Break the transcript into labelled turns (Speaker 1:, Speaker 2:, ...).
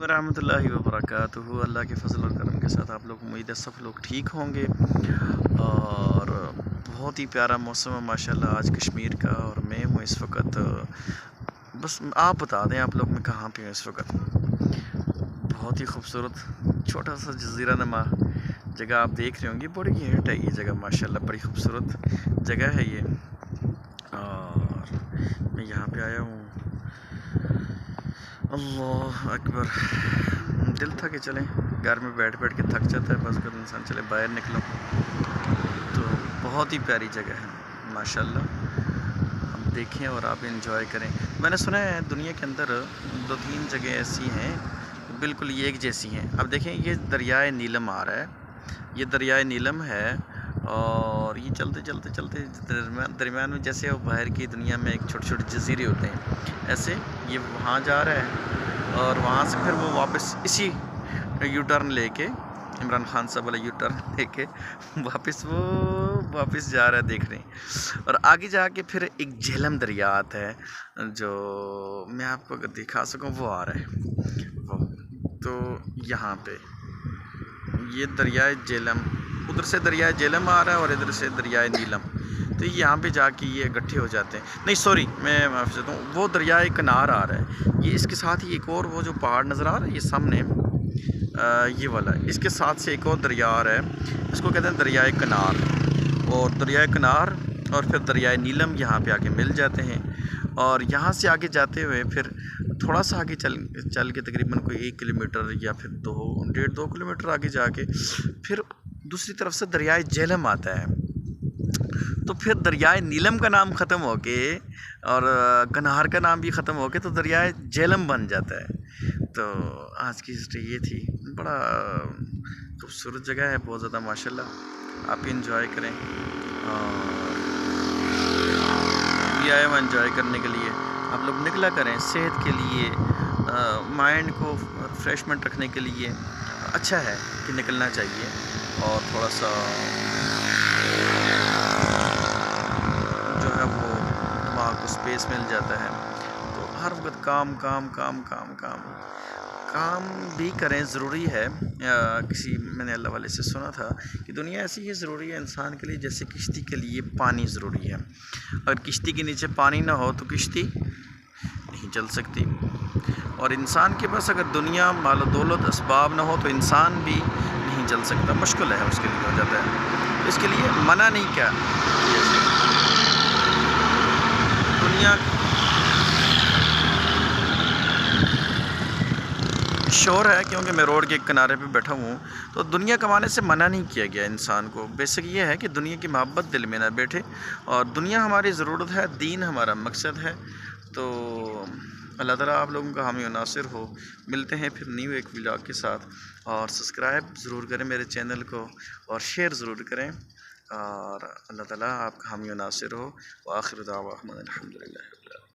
Speaker 1: ورحمۃ اللہ وبرکاتہ۔ اللہ کے فضل اور کرم کے ساتھ آپ لوگ امید ہے سب لوگ ٹھیک ہوں گے، اور بہت ہی پیارا موسم ہے ماشاءاللہ آج کشمیر کا، اور میں ہوں اس وقت، بس آپ بتا دیں آپ لوگ میں کہاں پہ ہوں اس وقت۔ بہت ہی خوبصورت چھوٹا سا جزیرہ نما جگہ آپ دیکھ رہے ہوں گے، بڑی ہٹ ہے یہ جگہ ماشاءاللہ، بڑی خوبصورت جگہ ہے یہ، اور میں یہاں پہ آیا ہوں۔ اللہ اکبر، دل تھا کہ چلیں، گھر میں بیٹھ بیٹھ کے تھک جاتا ہے، بس کر انسان چلے باہر نکلو، تو بہت ہی پیاری جگہ ہے ماشاءاللہ، ہم دیکھیں اور آپ انجوائے کریں۔ میں نے سنا ہے دنیا کے اندر 2-3 جگہ ایسی ہیں بالکل یہ ایک جیسی ہیں۔ اب دیکھیں یہ دریائے نیلم آ رہا ہے، یہ دریائے نیلم ہے، اور یہ چلتے چلتے چلتے درمیان میں جیسے وہ باہر کی دنیا میں ایک چھوٹے چھوٹے جزیرے ہوتے ہیں، ایسے یہ وہاں جا رہا ہے، اور وہاں سے پھر وہ واپس اسی یو ٹرن لے کے، عمران خان صاحب والا یو ٹرن لے کے واپس جا رہا ہے دیکھنے، اور آگے جا کے پھر ایک جہلم دریا آتا ہے جو میں آپ کو اگر دکھا سکوں، وہ آ رہا ہے وہ، تو یہاں پہ یہ دریائے جہلم، ادھر سے دریائے جہلم آ رہا ہے اور ادھر سے دریائے نیلم، تو یہاں پہ جا کے یہ اکٹھے ہو جاتے ہیں، نہیں سوری میں معافی چاہتا ہوں، وہ دریائے کنار آ رہا ہے، یہ اس کے ساتھ ہی ایک اور وہ جو پہاڑ نظر آ رہا ہے یہ سامنے، یہ والا اس کے ساتھ سے ایک اور دریا آ رہا ہے، اس کو کہتے ہیں دریائے کنار، اور دریائے کنار اور پھر دریائے نیلم یہاں پہ آ کے مل جاتے ہیں، اور یہاں سے آگے جاتے ہوئے پھر تھوڑا سا آگے چل کے تقریباً کوئی 1 کلومیٹر یا پھر 1.5-2 کلومیٹر آگے جا کے پھر دوسری طرف سے دریائے جہلم آتا ہے، تو پھر دریائے نیلم کا نام ختم ہو کے اور کنہار کا نام بھی ختم ہو کے تو دریائے جہلم بن جاتا ہے۔ تو آج کی ہسٹری یہ تھی، بڑا خوبصورت جگہ ہے بہت زیادہ ماشاءاللہ، آپ بھی انجوائے کریں، اور بھی آئے ہوں انجوائے کرنے کے لیے، آپ لوگ نکلا کریں صحت کے لیے، مائنڈ کو ریفریشمنٹ رکھنے کے لیے اچھا ہے کہ نکلنا چاہیے، اور تھوڑا سا جو ہے وہ دماغ کو سپیس مل جاتا ہے، تو ہر وقت کام کام کام کام کام کام بھی کریں، ضروری ہے۔ میں نے اللہ والے سے سنا تھا کہ دنیا ایسی ہی ضروری ہے انسان کے لیے جیسے کشتی کے لیے پانی ضروری ہے، اگر کشتی کے نیچے پانی نہ ہو تو کشتی نہیں چل سکتی، اور انسان کے پاس اگر دنیا مال و دولت اسباب نہ ہو تو انسان بھی نہیں چل سکتا، مشکل ہے اس کے لیے ہو جاتا ہے، اس کے لیے منع نہیں کیا دنیا شور ہے، کیونکہ میں روڈ کے کنارے پہ بیٹھا ہوں، تو دنیا کمانے سے منع نہیں کیا گیا انسان کو، بیسک یہ ہے کہ دنیا کی محبت دل میں نہ بیٹھے، اور دنیا ہماری ضرورت ہے، دین ہمارا مقصد ہے، تو اللہ تعالیٰ آپ لوگوں کا حامی و ناصر ہو۔ ملتے ہیں پھر نیو ایک ولاگ کے ساتھ، اور سبسکرائب ضرور کریں میرے چینل کو، اور شیئر ضرور کریں، اور اللہ تعالیٰ آپ کا حامی و ناصر ہو، وآخر دعوانا الحمدللہ۔